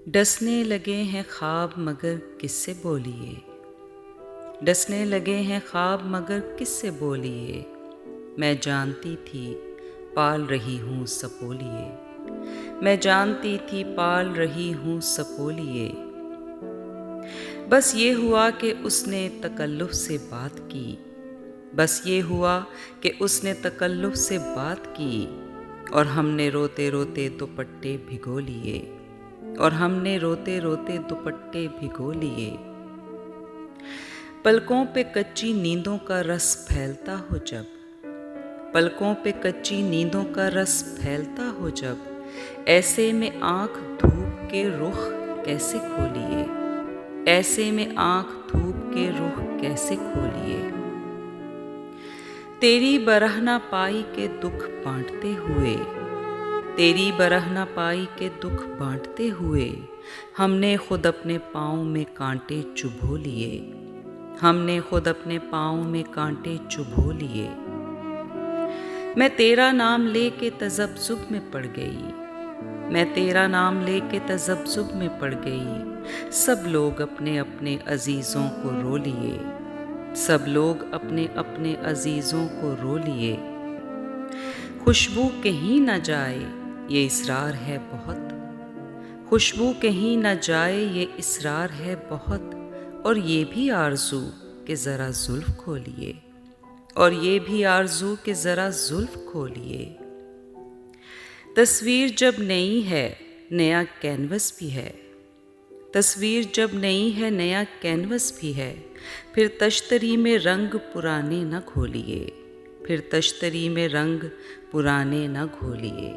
ڈسنے لگے ہیں خواب مگر کس سے بولیے، ڈسنے لگے ہیں خواب مگر کس سے بولیے، میں جانتی تھی پال رہی ہوں سپولیے، میں جانتی تھی پال رہی ہوں سپولیے۔ بس یہ ہوا کہ اس نے تکلف سے بات کی، بس یہ ہوا کہ اس نے تکلف سے بات کی، اور ہم نے روتے روتے دوپٹے بھگو لیے، اور ہم نے روتے روتے دوپٹے بھگو لیے۔ پلکوں پہ کچی نیندوں کا رس پھیلتا ہو جب، پلکوں پہ کچی نیندوں کا رس پھیلتا ہو جب، ایسے میں آنکھ دھوپ کے رخ کیسے کھولیے، ایسے میں آنکھ دھوپ کے رخ کیسے کھولیے۔ تیری برہنہ پائی کے دکھ بانٹتے ہوئے، تیری برہنہ پائی کے دکھ بانٹتے ہوئے، ہم نے خود اپنے پاؤں میں کانٹے چبھو لیے، ہم نے خود اپنے پاؤں میں کانٹے چبھو لیے۔ میں تیرا نام لے کے تذبذب میں پڑ گئی، میں تیرا نام لے کے تذبذب میں پڑ گئی، سب لوگ اپنے اپنے عزیزوں کو رو لیے، سب لوگ اپنے اپنے عزیزوں کو رو لیے۔ خوشبو کہیں نہ جائے یہ اصرار ہے بہت، خوشبو کہیں نہ جائے یہ اصرار ہے بہت، اور یہ بھی آرزو کہ ذرا زلف کھولیے، اور یہ بھی آرزو کہ ذرا زلف کھولیے۔ تصویر جب نئی ہے نیا کینوس بھی ہے، تصویر جب نئی ہے نیا کینوس بھی ہے، پھر تشتری میں رنگ پرانے نہ گھولیے، پھر تشتری میں رنگ پرانے نہ گھولیے۔